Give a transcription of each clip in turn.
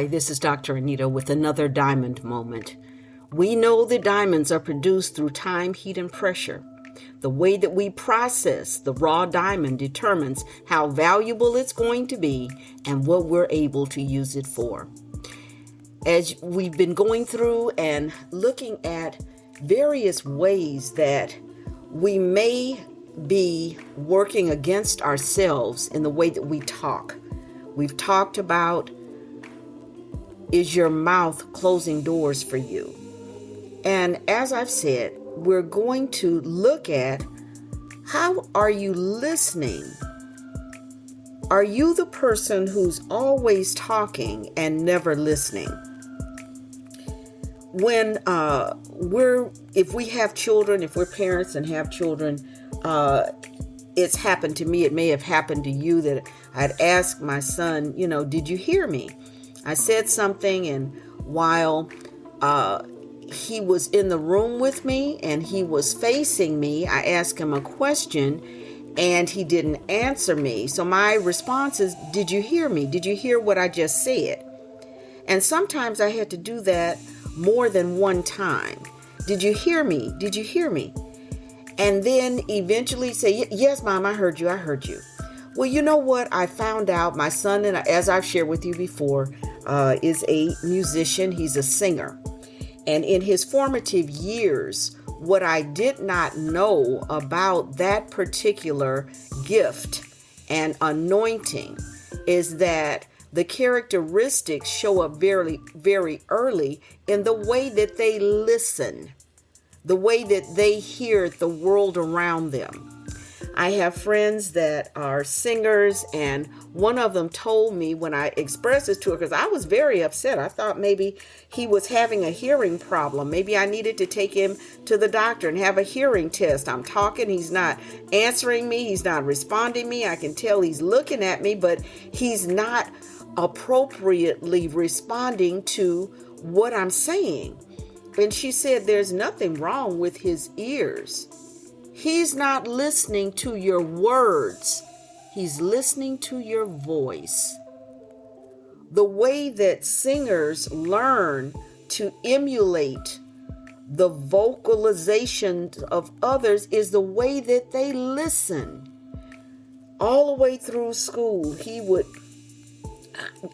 Hi, this is Dr. Anita with another diamond moment. We know that diamonds are produced through time, heat, and pressure. The way that we process the raw diamond determines how valuable it's going to be and what we're able to use it for. As we've been going through and looking at various ways that we may be working against ourselves in the way that we talk. We've talked about, is your mouth closing doors for you? And as I've said, we're going to look at, how are you listening? Are you the person who's always talking and never listening? When if we have children, if we're parents and have children, it's happened to me. It may have happened to you that I'd ask my son, did you hear me? I said something, and while he was in the room with me and he was facing me, I asked him a question and he didn't answer me. So my response is, did you hear me? Did you hear what I just said? And sometimes I had to do that more than one time. Did you hear me? Did you hear me? And then eventually say, yes, Mom, I heard you. Well, you know what? I found out my son, and as I've shared with you before, is a musician. He's a singer. And in his formative years, what I did not know about that particular gift and anointing is that the characteristics show up very, very early in the way that they listen, the way that they hear the world around them. I have friends that are singers, and one of them told me when I expressed this to her, because I was very upset. I thought maybe he was having a hearing problem. Maybe I needed to take him to the doctor and have a hearing test. I'm talking, he's not answering me, he's not responding to me. I can tell he's looking at me, but he's not appropriately responding to what I'm saying. And she said, there's nothing wrong with his ears. He's not listening to your words. He's listening to your voice. The way that singers learn to emulate the vocalization of others is the way that they listen. All the way through school, he would,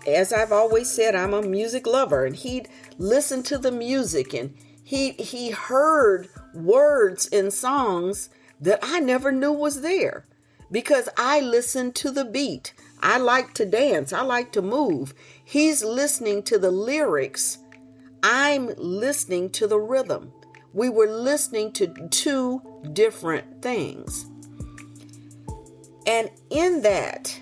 as I've always said, I'm a music lover, and he'd listen to the music, and he heard words in songs that I never knew was there because I listened to the beat. I like to dance. I like to move. He's listening to the lyrics. I'm listening to the rhythm. We were listening to two different things. And in that,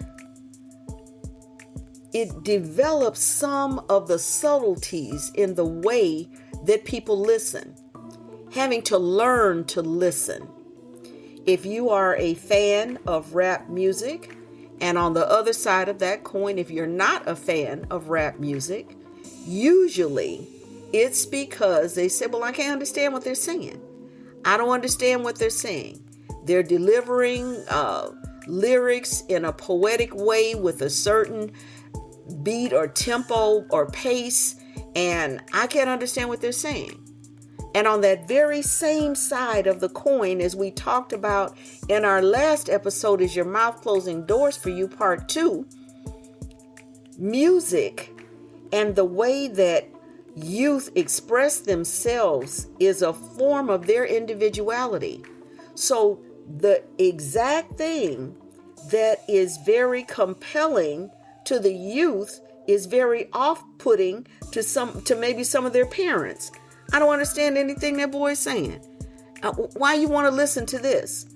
it develops some of the subtleties in the way that people listen, having to learn to listen. If you are a fan of rap music, and on the other side of that coin, if you're not a fan of rap music, usually it's because they say, well, I can't understand what they're saying. I don't understand what they're saying. They're delivering lyrics in a poetic way with a certain beat or tempo or pace, and I can't understand what they're saying. And on that very same side of the coin, as we talked about in our last episode, Is Your Mouth Closing Doors for You, Part 2, music and the way that youth express themselves is a form of their individuality. So the exact thing that is very compelling to the youth is very off-putting to maybe some of their parents. I don't understand anything that boy is saying. Why you want to listen to this?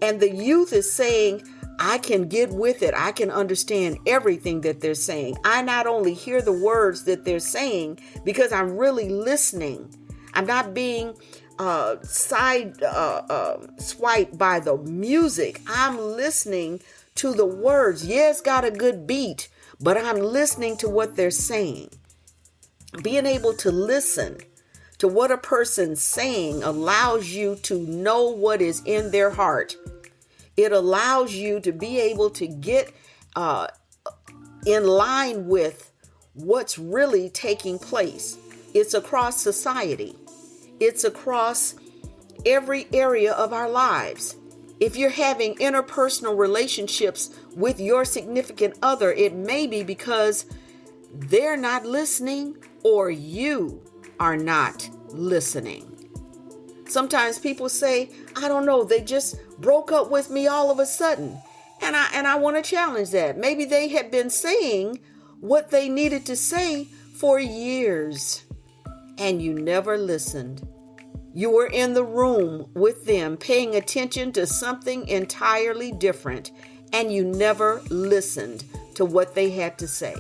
And the youth is saying, I can get with it. I can understand everything that they're saying. I not only hear the words that they're saying because I'm really listening. I'm not being swiped by the music. I'm listening to the words. Yeah, it's got a good beat, but I'm listening to what they're saying. Being able to listen to what a person's saying allows you to know what is in their heart. It allows you to be able to get in line with what's really taking place. It's across society. It's across every area of our lives. If you're having interpersonal relationships with your significant other, it may be because they're not listening or you are not listening. Sometimes people say, I don't know, they just broke up with me all of a sudden. And I want to challenge that. Maybe they had been saying what they needed to say for years and you never listened. You were in the room with them paying attention to something entirely different, and you never listened to what they had to say.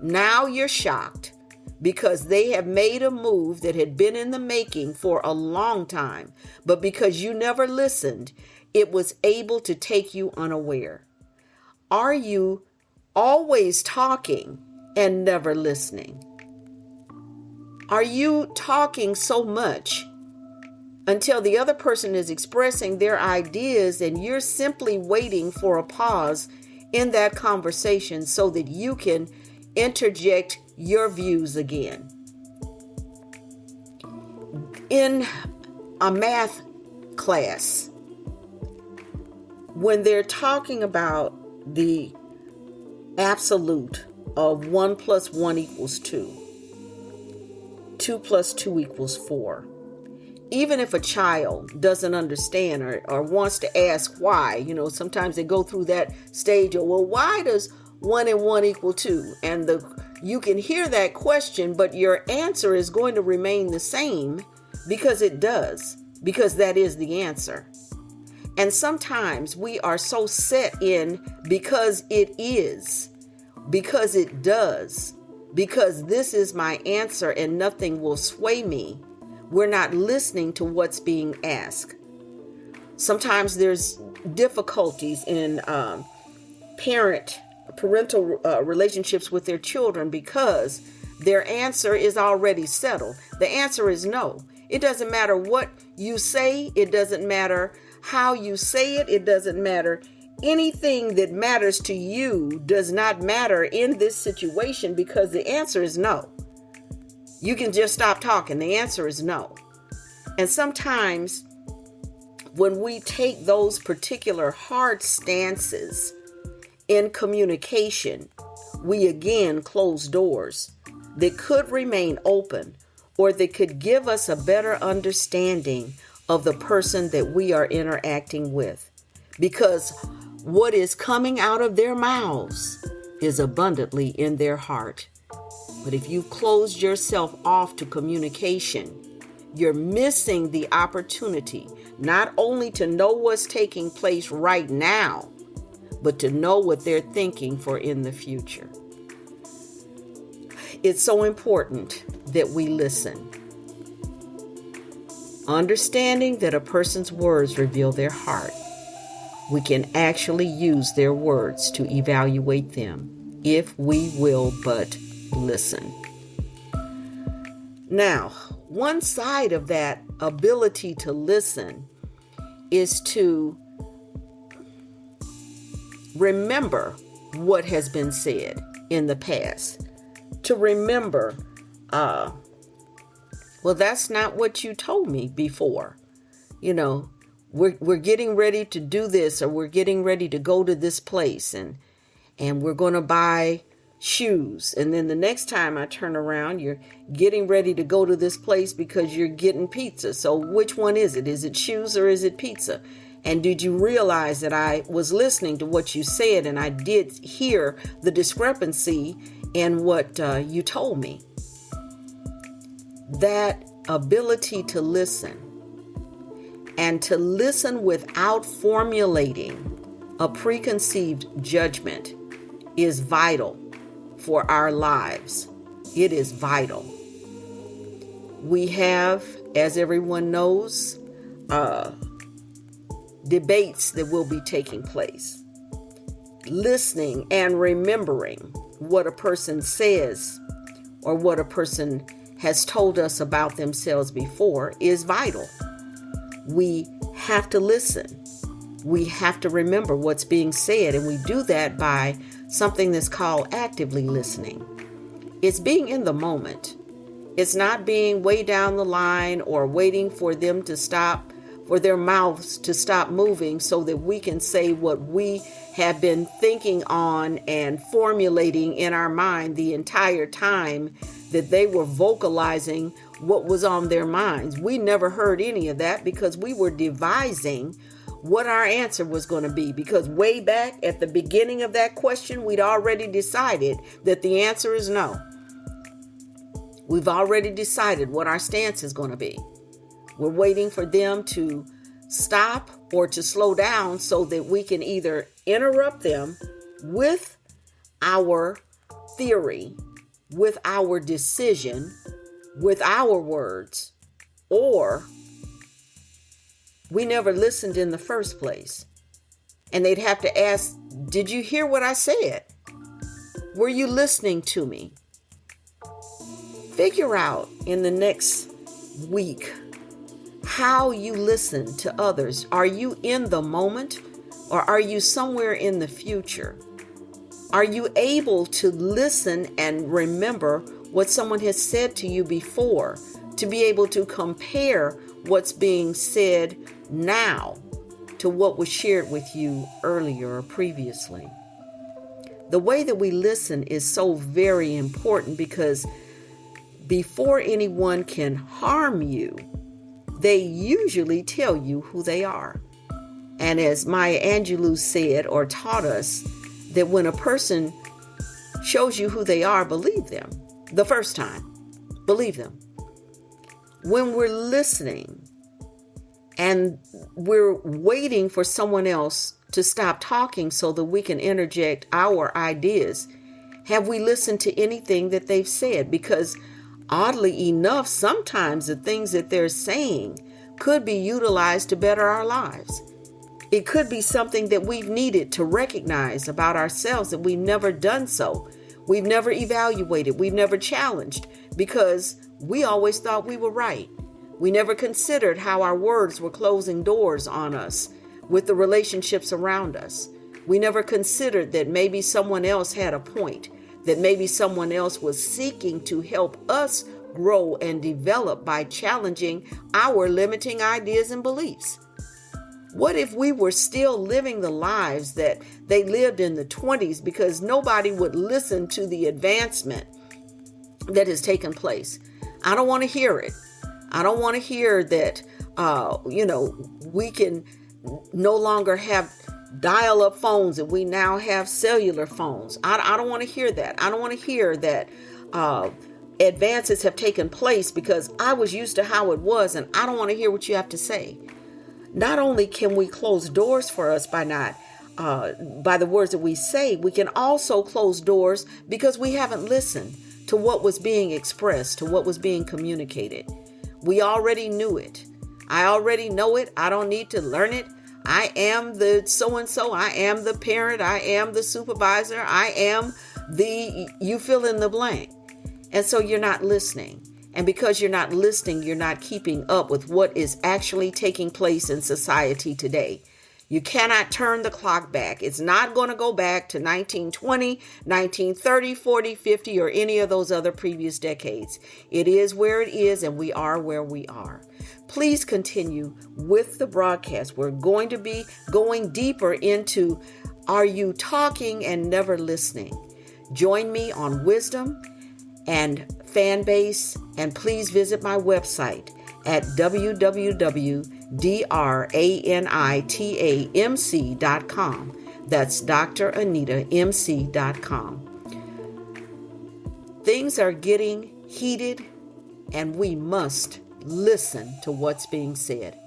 Now you're shocked because they have made a move that had been in the making for a long time, but because you never listened, it was able to take you unaware. Are you always talking and never listening? Are you talking so much until the other person is expressing their ideas and you're simply waiting for a pause in that conversation so that you can interject your views again? In a math class, when they're talking about the absolute of 1 plus 1 equals 2, 2 plus 2 equals 4, even if a child doesn't understand or wants to ask why, sometimes they go through that stage of, well, why does 1 and 1 equal 2? And you can hear that question, but your answer is going to remain the same because it does, because that is the answer. And sometimes we are so set in because it is, because it does, because this is my answer and nothing will sway me. We're not listening to what's being asked. Sometimes there's difficulties in parental relationships with their children because their answer is already settled. The answer is no. It doesn't matter what you say. It doesn't matter how you say it. It doesn't matter. Anything that matters to you does not matter in this situation because the answer is no. You can just stop talking. The answer is no. And sometimes when we take those particular hard stances in communication, we again close doors that could remain open or that could give us a better understanding of the person that we are interacting with. Because what is coming out of their mouths is abundantly in their heart. But if you've closed yourself off to communication, you're missing the opportunity not only to know what's taking place right now, but to know what they're thinking for in the future. It's so important that we listen. Understanding that a person's words reveal their heart, we can actually use their words to evaluate them if we will but listen. Now, one side of that ability to listen is to remember what has been said in the past. To remember, well, that's not what you told me before. We're getting ready to do this, or we're getting ready to go to this place, and we're going to buy shoes. And then the next time I turn around, you're getting ready to go to this place because you're getting pizza. So which one is it? Is it shoes or is it pizza? And did you realize that I was listening to what you said and I did hear the discrepancy in what you told me? That ability to listen, and to listen without formulating a preconceived judgment, is vital for our lives. It is vital. We have, as everyone knows, debates that will be taking place. Listening and remembering what a person says or what a person has told us about themselves before is vital. We have to listen. We have to remember what's being said, and we do that by something that's called actively listening. It's being in the moment. It's not being way down the line or waiting for them to stop, for their mouths to stop moving so that we can say what we have been thinking on and formulating in our mind the entire time that they were vocalizing what was on their minds. We never heard any of that because we were devising what our answer was going to be, because way back at the beginning of that question, we'd already decided that the answer is no. We've already decided what our stance is going to be. We're waiting for them to stop or to slow down so that we can either interrupt them with our theory, with our decision, with our words, or we never listened in the first place. And they'd have to ask, did you hear what I said? Were you listening to me? Figure out in the next week how you listen to others. Are you in the moment or are you somewhere in the future? Are you able to listen and remember what someone has said to you before, to be able to compare what's being said now to what was shared with you earlier or previously? The way that we listen is so very important because before anyone can harm you, they usually tell you who they are. And as Maya Angelou said or taught us, that when a person shows you who they are, believe them the first time. Believe them. When we're listening and we're waiting for someone else to stop talking so that we can interject our ideas, have we listened to anything that they've said? Because oddly enough, sometimes the things that they're saying could be utilized to better our lives. It could be something that we've needed to recognize about ourselves that we've never done so. We've never evaluated. We've never challenged because we always thought we were right. We never considered how our words were closing doors on us with the relationships around us. We never considered that maybe someone else had a point, that maybe someone else was seeking to help us grow and develop by challenging our limiting ideas and beliefs. What if we were still living the lives that they lived in the 20s because nobody would listen to the advancement that has taken place? I don't want to hear it. I don't want to hear that, we can no longer have dial-up phones and we now have cellular phones. I don't want to hear that. I don't want to hear that advances have taken place because I was used to how it was, and I don't want to hear what you have to say. Not only can we close doors for us by the words that we say, we can also close doors because we haven't listened to what was being expressed, to what was being communicated. We already knew it. I already know it. I don't need to learn it. I am the so-and-so. I am the parent. I am the supervisor. I am you fill in the blank. And so you're not listening. And because you're not listening, you're not keeping up with what is actually taking place in society today. You cannot turn the clock back. It's not going to go back to 1920, 1930, 40, 50, or any of those other previous decades. It is where it is, and we are where we are. Please continue with the broadcast. We're going to be going deeper into Are You Talking and Never Listening? Join me on Wisdom and FanBase, and please visit my website at www.DrAnitaMc.com. That's DrAnitaMc.com. Things are getting heated, and we must listen to what's being said.